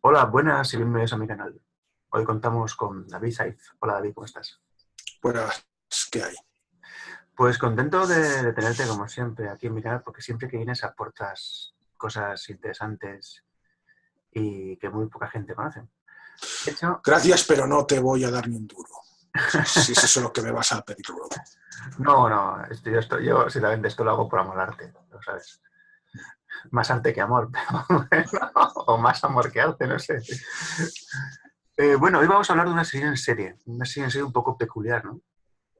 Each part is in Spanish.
Hola, buenas y bienvenidos a mi canal. Hoy contamos con David Saiz. Hola David, ¿cómo estás? Buenas, ¿qué hay? Pues contento de tenerte como siempre aquí en mi canal porque siempre que vienes aportas cosas interesantes y que muy poca gente conoce. De hecho, Gracias, pero no te voy a dar ni un duro. Si es eso lo que me vas a pedir luego. no, yo sinceramente esto lo hago por amor al arte, ¿lo sabes? Más arte que amor, pero bueno, o más amor que arte, no sé. Bueno, hoy vamos a hablar de una serie en serie un poco peculiar, ¿no?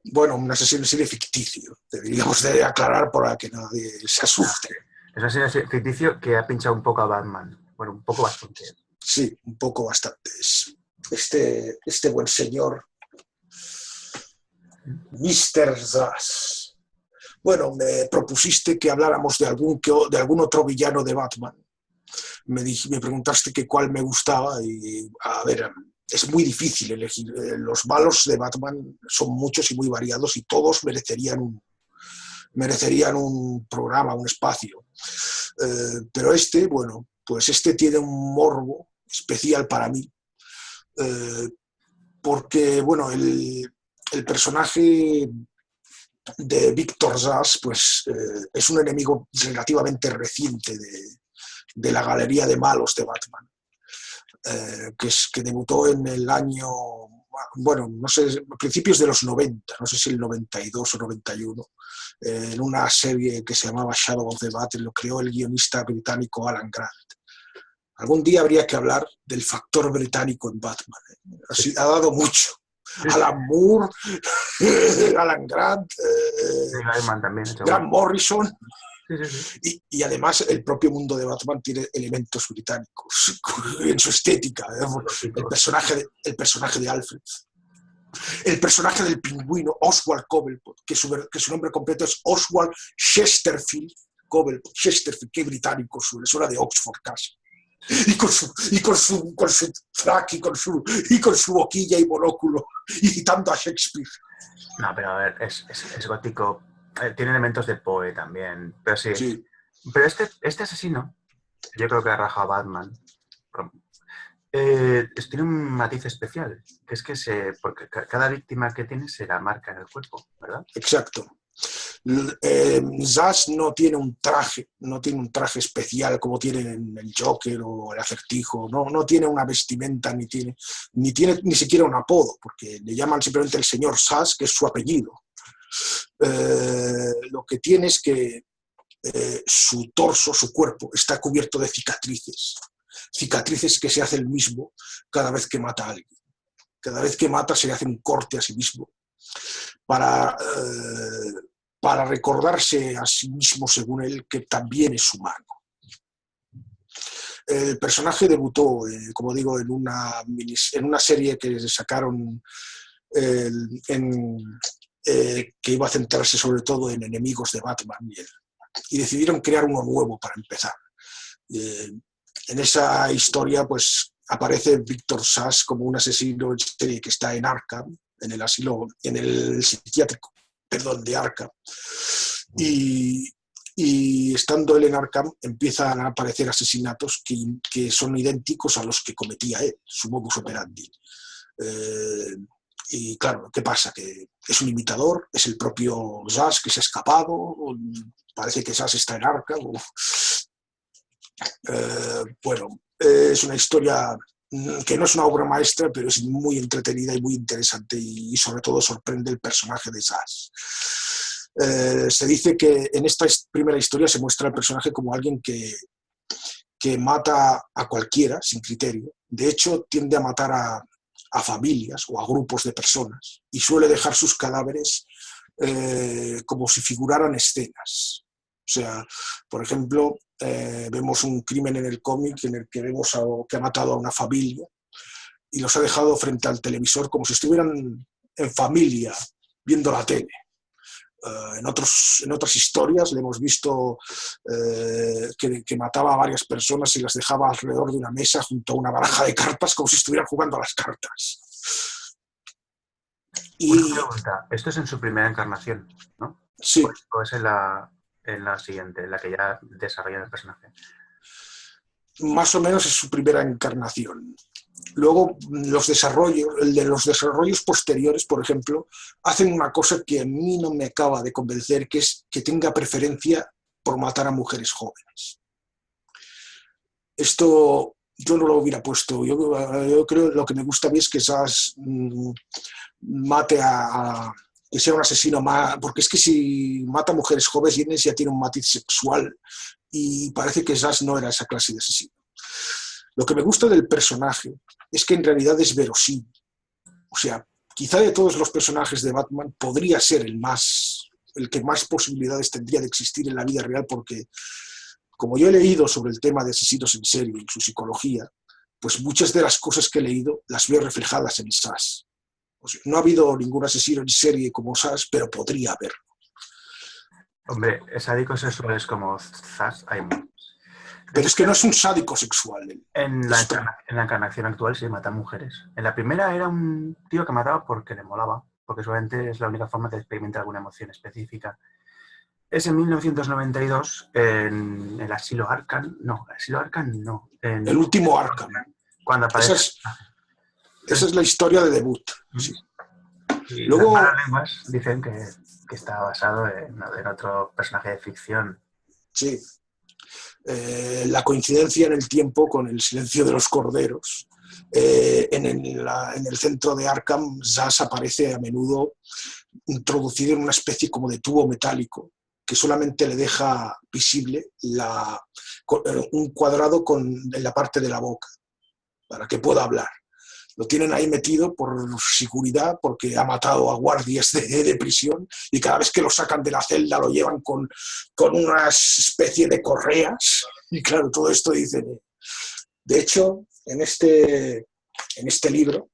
Bueno, una sesión de serie ficticio. Deberíamos de aclarar para que nadie se asuste. Es una serie ficticio que ha pinchado un poco a Batman. Bueno, un poco bastante. Sí, un poco bastante. Este buen señor, Mr. Zsasz. Bueno, me propusiste que habláramos de algún otro villano de Batman. Me preguntaste que cuál me gustaba y, a ver, es muy difícil elegir. Los malos de Batman son muchos y muy variados y todos merecerían un programa, un espacio. Pero bueno, pues este tiene un morbo especial para mí, eh, porque, bueno, el personaje de Víctor Zsasz, pues es un enemigo relativamente reciente de la galería de malos de Batman, que debutó en el año, bueno, no sé, principios de los 90, no sé si el 92 o 91, en una serie que se llamaba Shadow of the Bat, lo creó el guionista británico Alan Grant. Algún día habría que hablar del factor británico en Batman. Sí, Ha dado mucho. sí, sí. Alan Moore, Alan Grant, Gaiman también ha hecho Grant cosas. Morrison, Sí, sí, sí. y además el propio mundo de Batman tiene elementos británicos en su estética. Mitológicos. El personaje de Alfred, el personaje del pingüino Oswald Cobblepot, que su nombre completo es Oswald Chesterfield Cobblepot. Chesterfield, qué británico suena de Oxford casi. Sí. Con su frac y con su boquilla y monóculo, y citando a Shakespeare. No, pero a ver, es gótico. Tiene elementos de Poe también. Pero sí. Sí, Pero este asesino, yo creo que ha rajado a Batman. Tiene un matiz especial, que es que porque cada víctima que tiene se la marca en el cuerpo, ¿verdad? exacto. Zsasz no tiene un traje especial como tienen el Joker o el Acertijo, no tiene una vestimenta, ni siquiera un apodo, porque le llaman simplemente el señor Zsasz, que es su apellido. Lo que tiene es que su torso, su cuerpo, está cubierto de cicatrices que se hace el mismo cada vez que mata a alguien. Cada vez que mata se le hace un corte a sí mismo para, para recordarse a sí mismo, según él, que también es humano. El personaje debutó, como digo, en una serie que sacaron en, que iba a centrarse sobre todo en enemigos de Batman y decidieron crear uno nuevo para empezar. En esa historia, pues, aparece Víctor Zsasz como un asesino en serie que está en Arkham, en el psiquiátrico, perdón, de Arkham. Y, y estando él en Arkham, empiezan a aparecer asesinatos que son idénticos a los que cometía él, su modus operandi. Y claro, ¿qué pasa? Que es un imitador, es el propio Zsasz que se ha escapado, parece que Zsasz está en Arkham. Bueno, es una historia que no es una obra maestra, pero es muy entretenida y muy interesante y sobre todo sorprende el personaje de Zsasz. Se dice que en esta primera historia se muestra al personaje como alguien que mata a cualquiera sin criterio. De hecho, tiende a matar a familias o a grupos de personas y suele dejar sus cadáveres como si figuraran escenas. O sea, por ejemplo, vemos un crimen en el cómic en el que vemos que ha matado a una familia y los ha dejado frente al televisor como si estuvieran en familia viendo la tele. En otras historias le hemos visto que mataba a varias personas y las dejaba alrededor de una mesa junto a una baraja de cartas como si estuvieran jugando a las cartas. Una Y pregunta, esto es en su primera encarnación, ¿no? sí, O es en la siguiente, en la que ya desarrollan el personaje. más o menos es su primera encarnación. Luego, los desarrollos posteriores, por ejemplo, hacen una cosa que a mí no me acaba de convencer, que es que tenga preferencia por matar a mujeres jóvenes. Esto yo no lo hubiera puesto. Yo creo que lo que me gusta a mí es que Sass mate que sea un asesino más, porque es que si mata a mujeres jóvenes ya tiene un matiz sexual y parece que Sass no era esa clase de asesino. Lo que me gusta del personaje es que en realidad es verosímil. O sea, quizá de todos los personajes de Batman podría ser el que más posibilidades tendría de existir en la vida real, porque como yo he leído sobre el tema de asesinos en serie y su psicología, pues muchas de las cosas que he leído las veo reflejadas en Sass. O sea, no ha habido ningún asesino en serie como Sass, pero podría haber. Hombre, sádicos sexuales como Sass hay muchos. Pero es que no es un sádico sexual. En la encarnación actual sí mata mujeres. En la primera era un tío que mataba porque le molaba, porque solamente es la única forma de experimentar alguna emoción específica. Es en 1992, en el Asilo Arkham. No, el Asilo Arkham no. El último Arkham. Cuando aparece. Esa es la historia de debut. Sí. Y luego, las malas lenguas dicen que está basado en otro personaje de ficción. Sí. La coincidencia en el tiempo con El silencio de los corderos. En el centro de Arkham, Sass aparece a menudo introducido en una especie como de tubo metálico que solamente le deja visible un cuadrado en la parte de la boca para que pueda hablar. Lo tienen ahí metido por seguridad porque ha matado a guardias de prisión y cada vez que lo sacan de la celda lo llevan con una especie de correas. Y claro, todo esto dice... De hecho, en este libro,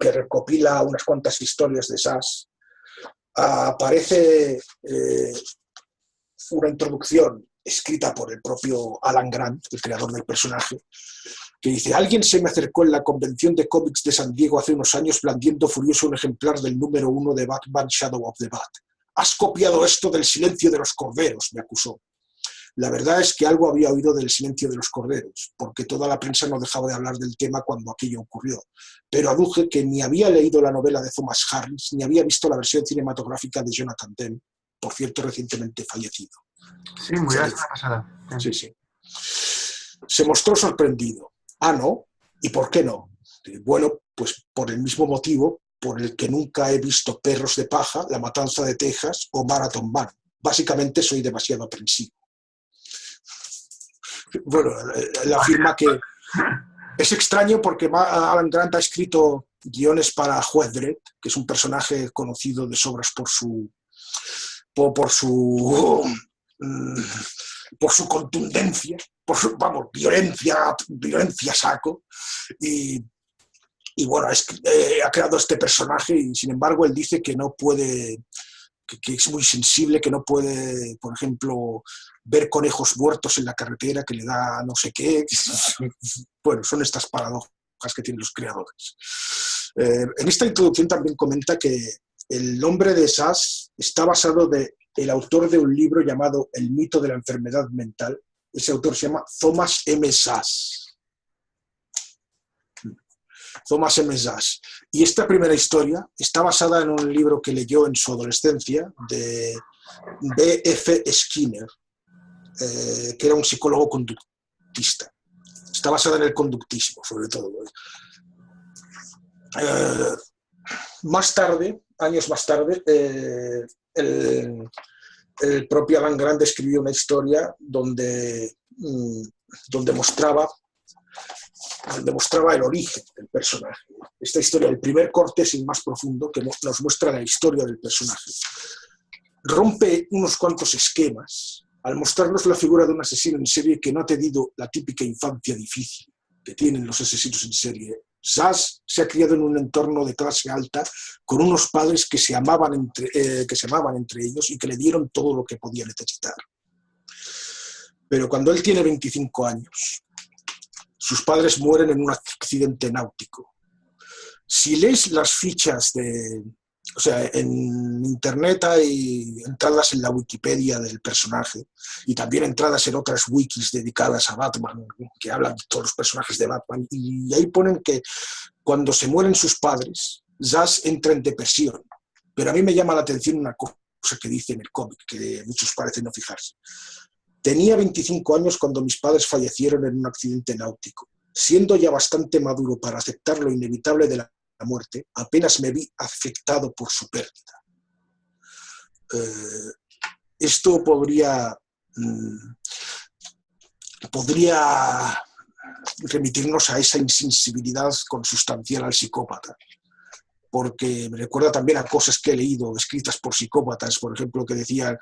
que recopila unas cuantas historias de Sass, aparece una introducción escrita por el propio Alan Grant, el creador del personaje, que dice: alguien se me acercó en la convención de cómics de San Diego hace unos años blandiendo furioso un ejemplar del número 1 de Batman Shadow of the Bat. «Has copiado esto del silencio de los corderos», me acusó. La verdad es que algo había oído del silencio de los corderos, porque toda la prensa no dejaba de hablar del tema cuando aquello ocurrió. Pero aduje que ni había leído la novela de Thomas Harris, ni había visto la versión cinematográfica de Jonathan Demme, por cierto, recientemente fallecido. Sí, murió la semana pasada. Sí, sí. Se mostró sorprendido. Ah, ¿no? ¿Y por qué no? Bueno, pues por el mismo motivo por el que nunca he visto Perros de paja, La matanza de Texas o Marathon Man. Básicamente soy demasiado aprensivo. Bueno, él afirma que es extraño porque Alan Grant ha escrito guiones para Juez Dredd, que es un personaje conocido de sobras por su contundencia, por su violencia saco, y bueno, ha creado este personaje y sin embargo él dice que no puede, que es muy sensible, que no puede, por ejemplo, ver conejos muertos en la carretera, que le da no sé qué. Bueno, son estas paradojas que tienen los creadores. En esta introducción también comenta que el nombre de Sass está basado el autor de un libro llamado El mito de la enfermedad mental. Ese autor se llama Thomas M. Sass. Thomas M. Sass. Y esta primera historia está basada en un libro que leyó en su adolescencia de B.F. Skinner, que era un psicólogo conductista. Está basada en el conductismo, sobre todo. Más tarde, años más tarde, el propio Alan Grant escribió una historia donde mostraba el origen del personaje. Esta historia, el primer corte es el más profundo, que nos muestra la historia del personaje. Rompe unos cuantos esquemas al mostrarnos la figura de un asesino en serie que no ha tenido la típica infancia difícil que tienen los asesinos en serie. Sass se ha criado en un entorno de clase alta con unos padres que se amaban entre ellos y que le dieron todo lo que podía necesitar. Pero cuando él tiene 25 años, sus padres mueren en un accidente náutico. Si lees las fichas de O sea, en internet hay entradas en la Wikipedia del personaje y también entradas en otras wikis dedicadas a Batman, que hablan de todos los personajes de Batman, y ahí ponen que cuando se mueren sus padres, Zsasz entra en depresión. Pero a mí me llama la atención una cosa que dice en el cómic, que muchos parecen no fijarse. Tenía 25 años cuando mis padres fallecieron en un accidente náutico. Siendo ya bastante maduro para aceptar lo inevitable de la muerte, apenas me vi afectado por su pérdida. Esto podría remitirnos a esa insensibilidad consustancial al psicópata, porque me recuerda también a cosas que he leído escritas por psicópatas, por ejemplo, que decían,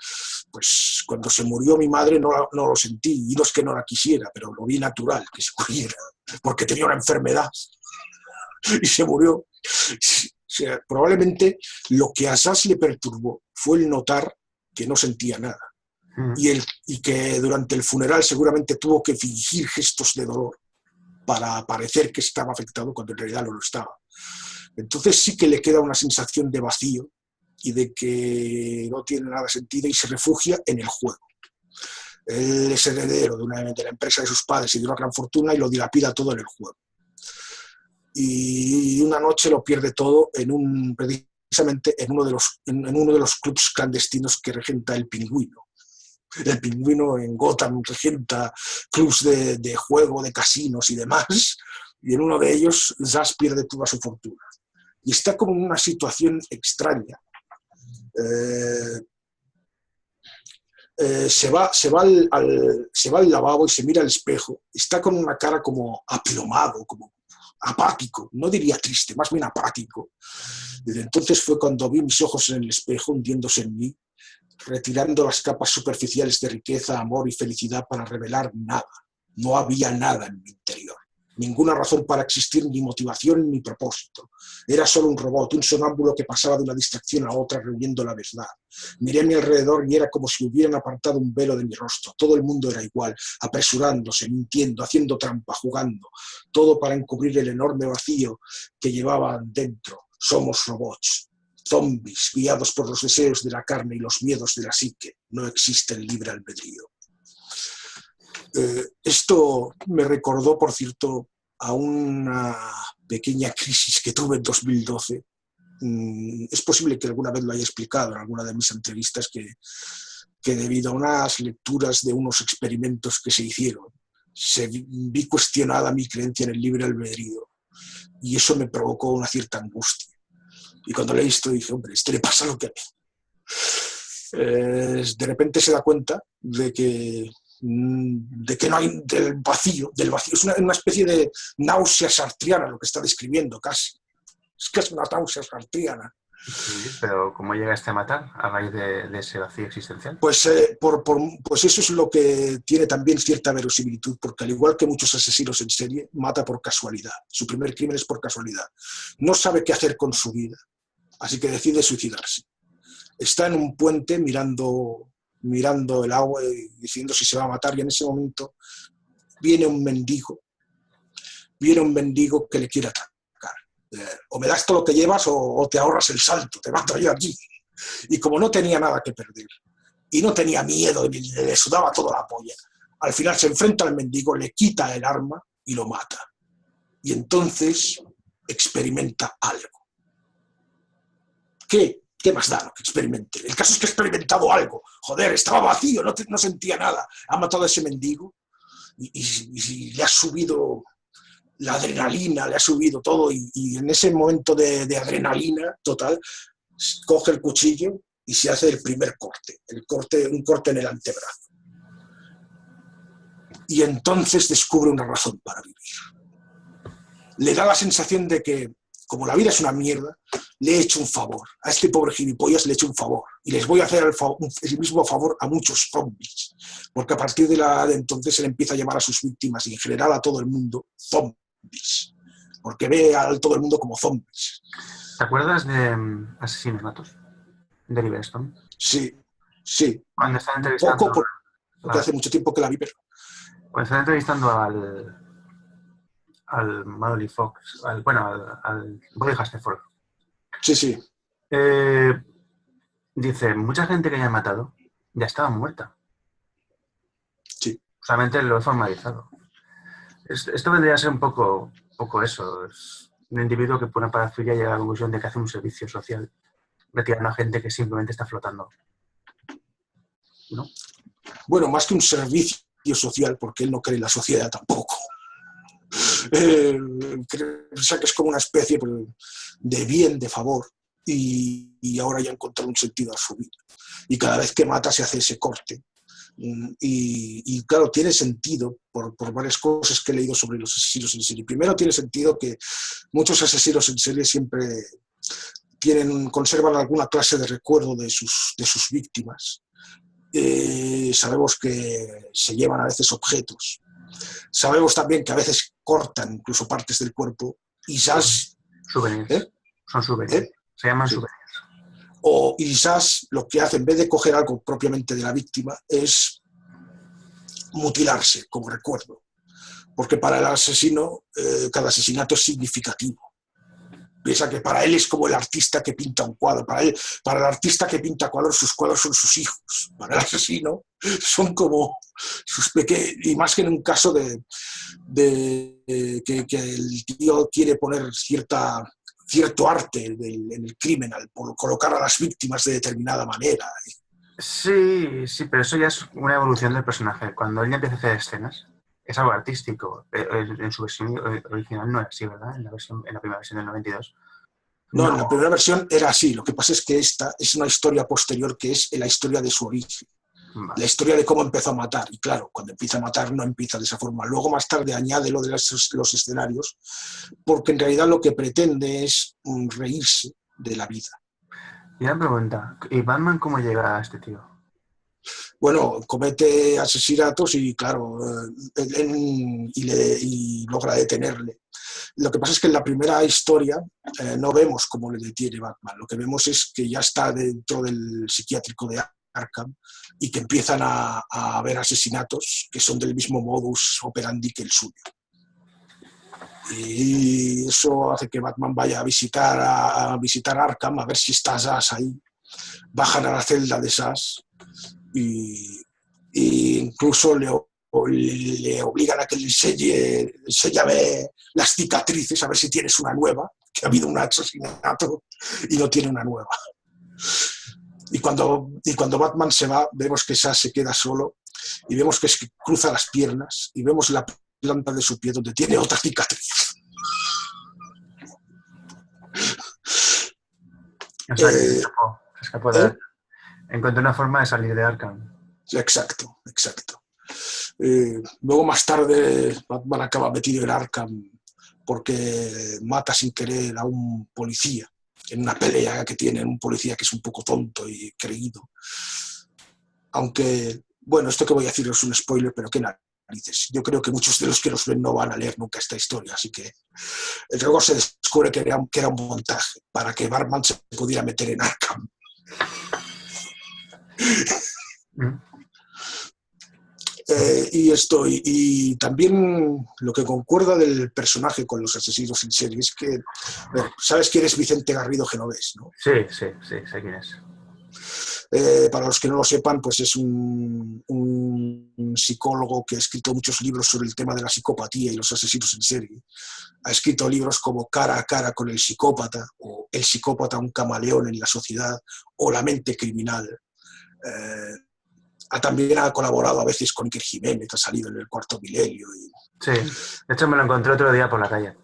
pues cuando se murió mi madre no lo sentí, y no es que no la quisiera, pero lo vi natural que se muriera, porque tenía una enfermedad y se murió. O sea, probablemente lo que a Zsasz le perturbó fue el notar que no sentía nada, y que durante el funeral seguramente tuvo que fingir gestos de dolor para parecer que estaba afectado cuando en realidad no lo estaba. Entonces sí que le queda una sensación de vacío y de que no tiene nada sentido y se refugia en el juego. Él es heredero de la empresa de sus padres y de una gran fortuna y lo dilapida todo en el juego. Y una noche lo pierde todo precisamente en uno de los clubs clandestinos que regenta el Pingüino. El Pingüino en Gotham regenta clubs de juego, de casinos y demás, y en uno de ellos Zsasz pierde toda su fortuna. Y está como en una situación extraña. Se va al lavabo y se mira al espejo. Está con una cara como aplomado, como apático. No diría triste, más bien apático. Desde entonces fue cuando vi mis ojos en el espejo hundiéndose en mí, retirando las capas superficiales de riqueza, amor y felicidad para revelar nada. No había nada en mi interior. Ninguna razón para existir, ni motivación, ni propósito. Era solo un robot, un sonámbulo que pasaba de una distracción a otra reuniendo la verdad. Miré a mi alrededor y era como si hubieran apartado un velo de mi rostro. Todo el mundo era igual, apresurándose, mintiendo, haciendo trampa, jugando. Todo para encubrir el enorme vacío que llevaban dentro. Somos robots, zombies, guiados por los deseos de la carne y los miedos de la psique. No existe el libre albedrío. Esto me recordó, por cierto, a una pequeña crisis que tuve en 2012. Es posible que alguna vez lo haya explicado en alguna de mis entrevistas, que debido a unas lecturas de unos experimentos que se hicieron, vi cuestionada mi creencia en el libre albedrío, y eso me provocó una cierta angustia. Y cuando leí esto dije, hombre, le pasa lo que a mí. De repente se da cuenta de que no hay del vacío. Es una especie de náusea sartriana lo que está describiendo casi. Es que es una náusea sartriana. Sí, pero ¿cómo llegaste a matar a raíz de ese vacío existencial? Pues eso es lo que tiene también cierta verosimilitud, porque al igual que muchos asesinos en serie, mata por casualidad. Su primer crimen es por casualidad. No sabe qué hacer con su vida, así que decide suicidarse. Está en un puente mirando el agua y diciendo si se va a matar, y en ese momento viene un mendigo que le quiere atacar. O me das todo lo que llevas o te ahorras el salto, te mato yo aquí. Y como no tenía nada que perder y no tenía miedo, le sudaba toda la polla, al final se enfrenta al mendigo, le quita el arma y lo mata. Y entonces experimenta algo. ¿Qué más da lo que experimente? El caso es que ha experimentado algo. Joder, estaba vacío, no sentía nada. Ha matado a ese mendigo y le ha subido la adrenalina, le ha subido todo. Y en ese momento de adrenalina total, coge el cuchillo y se hace el primer corte. Un corte en el antebrazo. Y entonces descubre una razón para vivir. Le da la sensación de que, como la vida es una mierda, le he hecho un favor. A este pobre gilipollas le he hecho un favor. Y les voy a hacer el mismo favor a muchos zombies. Porque a partir de entonces él empieza a llamar a sus víctimas y en general a todo el mundo zombies. Porque ve a todo el mundo como zombies. ¿Te acuerdas de Asesinatos? De Livingstone. Sí. Cuando están entrevistando... porque hace mucho tiempo que la vi, pero... Cuando están entrevistando al Madley Fox, al Bobby Hasteford. Sí. Eh, dice, mucha gente que haya matado ya estaba muerta. Sí. Solamente lo he formalizado. Esto vendría a ser poco eso. Es un individuo que por una parafilia llega a la conclusión de que hace un servicio social, retirando a gente que simplemente está flotando. ¿No? Bueno, más que un servicio social, porque él no cree en la sociedad tampoco. Piensa que es como una especie de bien, de favor, y ahora ya ha encontrado un sentido a su vida. Y cada vez que mata se hace ese corte. Y claro, tiene sentido por varias cosas que he leído sobre los asesinos en serie. Primero, tiene sentido que muchos asesinos en serie siempre conservan alguna clase de recuerdo de sus víctimas. Sabemos que se llevan a veces objetos. Sabemos también que a veces cortan incluso partes del cuerpo y quizás... Souvenirs. Son souvenirs. Se llaman Sí. souvenirs. O quizás lo que hace, en vez de coger algo propiamente de la víctima, es mutilarse como recuerdo. Porque para el asesino, cada asesinato es significativo. Piensa que para él es como el artista que pinta un cuadro. Para el artista que pinta cuadros, sus cuadros son sus hijos. Para el asesino son como sus pequeños. Y más que en un caso que el tío quiere poner cierto arte en el crimen, por colocar a las víctimas de determinada manera. Sí, pero eso ya es una evolución del personaje. Cuando él ya empieza a hacer escenas, es algo artístico. En su versión original no era así, ¿verdad? En la primera versión del 92. No, en la primera versión era así. Lo que pasa es que esta es una historia posterior que es la historia de su origen. Vale. La historia de cómo empezó a matar. Y claro, cuando empieza a matar no empieza de esa forma. Luego más tarde añade lo de los escenarios, porque en realidad lo que pretende es reírse de la vida. Y una pregunta, ¿y Batman cómo llega a este tío? Bueno, comete asesinatos y claro, y logra detenerle. Lo que pasa es que en la primera historia no vemos cómo le detiene Batman. Lo que vemos es que ya está dentro del psiquiátrico de Arkham y que empiezan a haber asesinatos que son del mismo modus operandi que el suyo. Y eso hace que Batman vaya a visitar Arkham, a ver si está Sash ahí. Bajan a la celda de Sash y incluso le obligan a que le enséñame las cicatrices, a ver si tienes una nueva, que ha habido un asesinato y no tiene una nueva. Y cuando Batman se va, vemos que Sash se queda solo y vemos que cruza las piernas y vemos la planta de su pie donde tiene otra cicatriz. O sea, se escapó de Arkham. Encontró una forma de salir de Arkham. Exacto. Luego más tarde Batman acaba metido en Arkham porque mata sin querer a un policía en una pelea que tiene, un policía que es un poco tonto y creído. Aunque, bueno, esto que voy a decir es un spoiler, pero qué narices. Yo creo que muchos de los que nos ven no van a leer nunca esta historia, así que luego se descubre que era un montaje para que Batman se pudiera meter en Arkham. Y también lo que concuerda del personaje con los asesinos en serie es que, ¿sabes quién es Vicente Garrido Genovés, no? Sí, sé quién es. Para los que no lo sepan, pues es un psicólogo que ha escrito muchos libros sobre el tema de la psicopatía y los asesinos en serie. Ha escrito libros como Cara a cara con el psicópata, o El psicópata, un camaleón en la sociedad, o La mente criminal. También ha colaborado a veces con Iker Jiménez, ha salido en El Cuarto Milenio. Sí, de hecho me lo encontré otro día por la calle.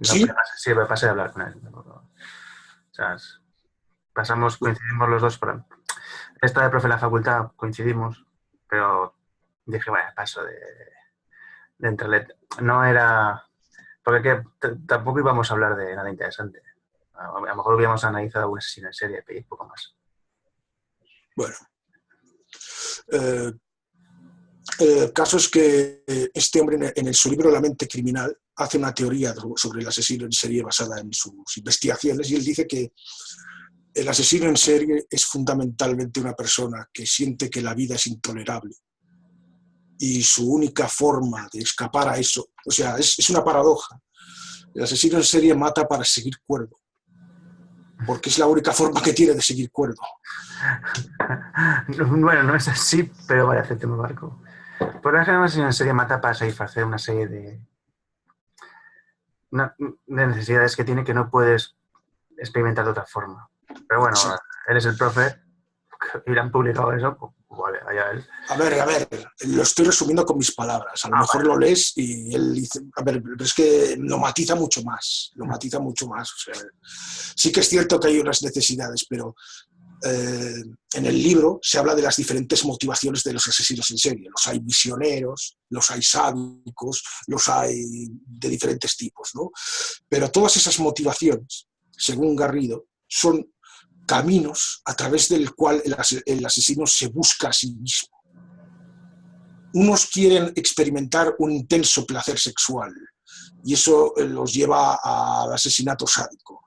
¿Sí? Sí, me pasé a hablar con él. O sea, coincidimos los dos. Esta de profe en la facultad coincidimos, pero dije, vaya, paso de entrarle. No era... Porque tampoco íbamos a hablar de nada interesante. A lo mejor hubiéramos analizado un asesino en serie y poco más. Bueno. El caso es que este hombre en su libro La mente criminal hace una teoría sobre el asesino en serie basada en sus investigaciones y él dice que el asesino en serie es fundamentalmente una persona que siente que la vida es intolerable y su única forma de escapar a eso, o sea, es una paradoja. El asesino en serie mata para seguir cuerdo. porque es la única forma que tiene de seguir cuerdo. Bueno, no es así, pero vaya, hacerte un barco. Por ejemplo, si una serie mata para satisfacer una serie de necesidades que tiene que no puedes experimentar de otra forma. Pero bueno, Sí. él es el profe, y le han publicado eso, pues vale, allá él. A ver, lo estoy resumiendo con mis palabras. A lo mejor Vale. lo lees y él dice, a ver, pero es que lo matiza mucho más, O sea, sí que es cierto que hay unas necesidades, pero en el libro se habla de las diferentes motivaciones de los asesinos en serie. Los hay misioneros, los hay sádicos, los hay de diferentes tipos, ¿no? Pero todas esas motivaciones, según Garrido, son caminos a través del cual el asesino se busca a sí mismo. Unos quieren experimentar un intenso placer sexual y eso los lleva al asesinato sádico.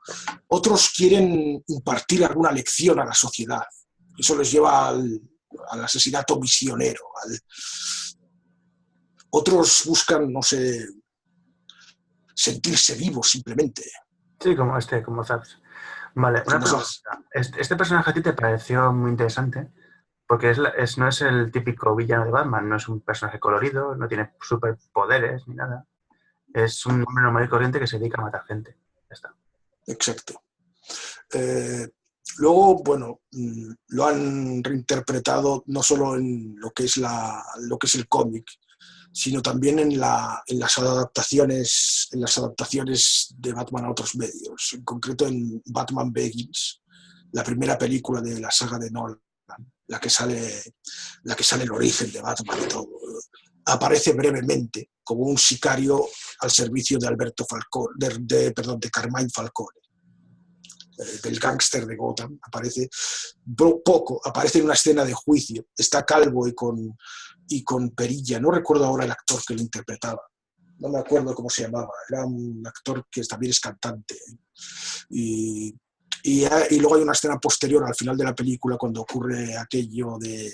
Otros quieren impartir alguna lección a la sociedad. Eso les lleva al asesinato misionero. Otros buscan, no sé, sentirse vivos simplemente. Sí, como Zaps. Vale, una Como pregunta. esas. Este personaje a ti te pareció muy interesante, porque no es el típico villano de Batman, no es un personaje colorido, no tiene superpoderes ni nada. Es un hombre normal y corriente que se dedica a matar gente. Ya está. Exacto. Luego, bueno, lo han reinterpretado no solo en lo que es el cómic, sino también en las adaptaciones de Batman a otros medios, en concreto en Batman Begins, la primera película de la saga de Nolan, la que sale el origen de Batman y todo. Aparece brevemente como un sicario al servicio de Alberto Falcone, de Carmine Falcone, del gángster de Gotham. Aparece en una escena de juicio, está calvo y con perilla. No recuerdo ahora el actor que lo interpretaba, no me acuerdo cómo se llamaba, era un actor que también es cantante. Y luego hay una escena posterior al final de la película cuando ocurre aquello de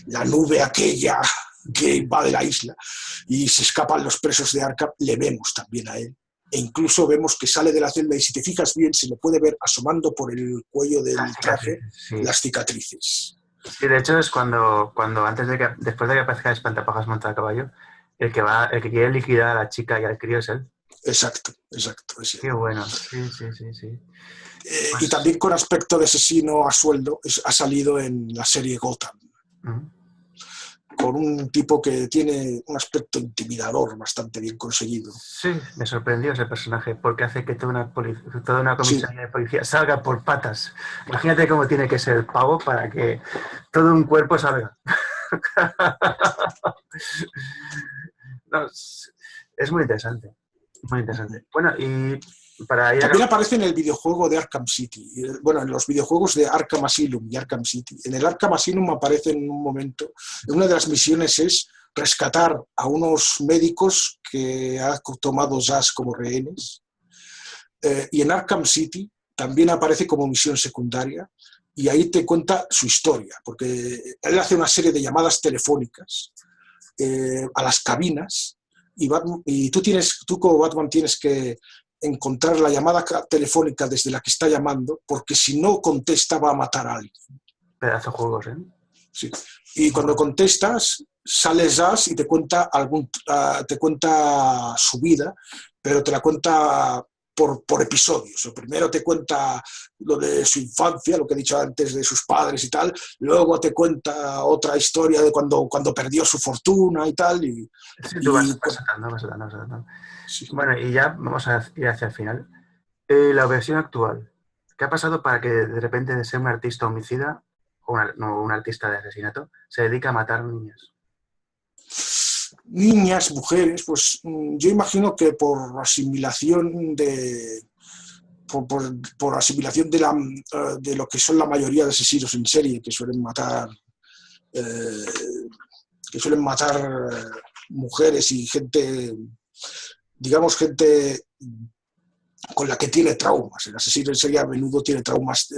la nube aquella que invade la isla y se escapan los presos de Arkham. Le vemos también a él. E incluso vemos que sale de la celda y si te fijas bien se le puede ver asomando por el cuello del traje Sí. las cicatrices. Sí, de hecho es cuando después de que aparezca el Espantapajas monta a caballo, el que quiere liquidar a la chica y al crío es él. Exacto. Qué bueno, sí. Y Pues, también con aspecto de asesino a sueldo ha salido en la serie Gotham, con un tipo que tiene un aspecto intimidador bastante bien conseguido. sí, me sorprendió ese personaje porque hace que toda una Sí, comisaría de policía salga por patas. Imagínate cómo tiene que ser el pavo para que todo un cuerpo salga. No, es muy interesante. Muy interesante. Bueno, y para ir a... también aparece en el videojuego de Arkham City. Bueno, en los videojuegos de Arkham Asylum y Arkham City. En el Arkham Asylum aparece en un momento, una de las misiones es rescatar a unos médicos que ha tomado Zsasz como rehenes. Y en Arkham City también aparece como misión secundaria y ahí te cuenta su historia, porque él hace una serie de llamadas telefónicas a las cabinas y tú como Batman tienes que encontrar la llamada telefónica desde la que está llamando, porque si no contesta va a matar a alguien. Pedazo de juegos, ¿eh? Sí. Y cuando contestas, sale Zsasz y te cuenta su vida, pero te la cuenta por episodios. Primero te cuenta lo de su infancia, lo que he dicho antes de sus padres y tal, luego te cuenta otra historia de cuando perdió su fortuna y tal. Sí, tú vas saltando. Sí. Bueno, y ya vamos a ir hacia el final. La versión actual. ¿Qué ha pasado para que de repente de ser un artista homicida, no, un artista de asesinato, se dedica a matar niños? Niñas, mujeres, pues yo imagino que por asimilación por asimilación de lo que son la mayoría de asesinos en serie que suelen matar eh, mujeres y gente, digamos, gente con la que tiene traumas. El asesino en serie a menudo tiene traumas.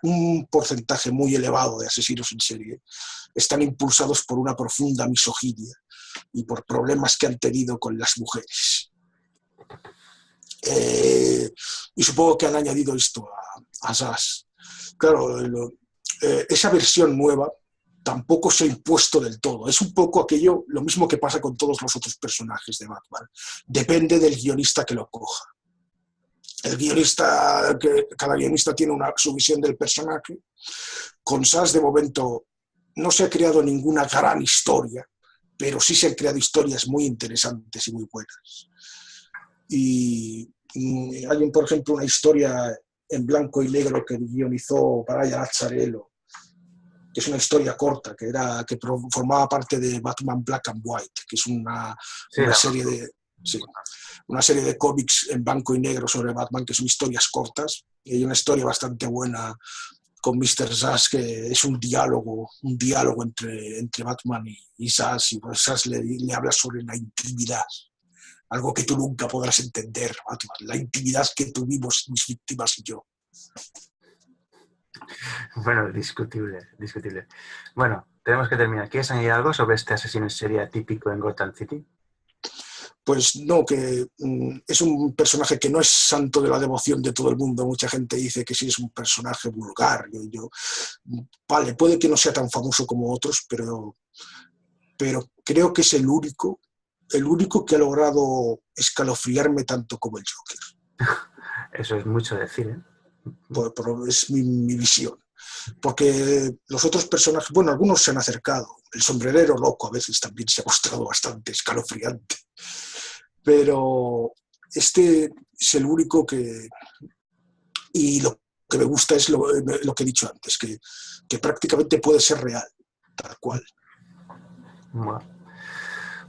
Un porcentaje muy elevado de asesinos en serie están impulsados por una profunda misoginia y por problemas que han tenido con las mujeres. Y supongo que han añadido esto Zsasz. Claro, esa versión nueva tampoco se ha impuesto del todo. Es un poco aquello, lo mismo que pasa con todos los otros personajes de Batman. Depende del guionista que lo coja. Cada guionista tiene su visión del personaje. Con Zsasz, de momento, no se ha creado ninguna gran historia, pero sí se han creado historias muy interesantes y muy buenas. Y hay, por ejemplo, una historia en blanco y negro que guionizó Brian Azzarello, que es una historia corta, que formaba parte de Batman Black and White, que es una serie de cómics en blanco y negro sobre Batman, que son historias cortas, y hay una historia bastante buena con Mr. Zsasz, que es un diálogo entre Batman y Zsasz, y pues Zsasz le habla sobre la intimidad, algo que tú nunca podrás entender, Batman, la intimidad que tuvimos mis víctimas y yo. Bueno, discutible. Bueno, tenemos que terminar. ¿Quieres añadir algo sobre este asesino en serie típico en Gotham City? Pues no, que es un personaje que no es santo de la devoción de todo el mundo. Mucha gente dice que sí es un personaje vulgar. Vale, puede que no sea tan famoso como otros, pero creo que es el único que ha logrado escalofriarme tanto como el Joker. Eso es mucho decir, ¿eh? Es mi visión. Porque los otros personajes, bueno, algunos se han acercado. El sombrerero loco a veces también se ha mostrado bastante escalofriante. Pero este es el único que... Y lo que me gusta es lo que he dicho antes, que prácticamente puede ser real, tal cual. Bueno,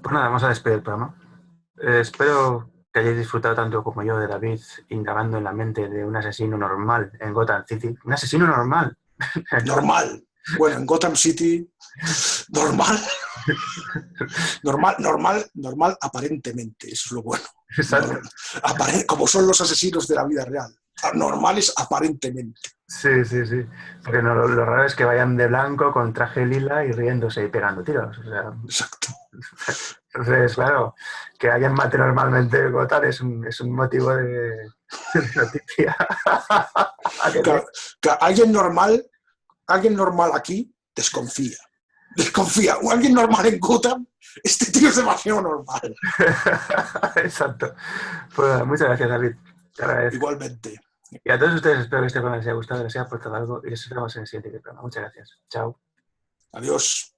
pues nada, vamos a despedir el programa. Espero que hayáis disfrutado tanto como yo de David indagando en la mente de un asesino normal en Gotham City. ¡Un asesino normal! Normal. Bueno, en Gotham City, normal. Normal aparentemente, eso es lo bueno. Exacto. Como son los asesinos de la vida real. Normales aparentemente. Sí. Porque no, lo raro es que vayan de blanco con traje lila y riéndose y pegando tiros. O sea, exacto. Entonces, claro, que alguien mate normalmente Gotham es un motivo de noticia. Alguien normal aquí desconfía. O alguien normal en Gotham, este tío es demasiado normal. Exacto. Pues muchas gracias, David. Te agradezco. Igualmente. Y a todos ustedes espero que este programa les haya gustado, les haya aportado algo y les vemos en el siguiente programa. Muchas gracias. Chao. Adiós.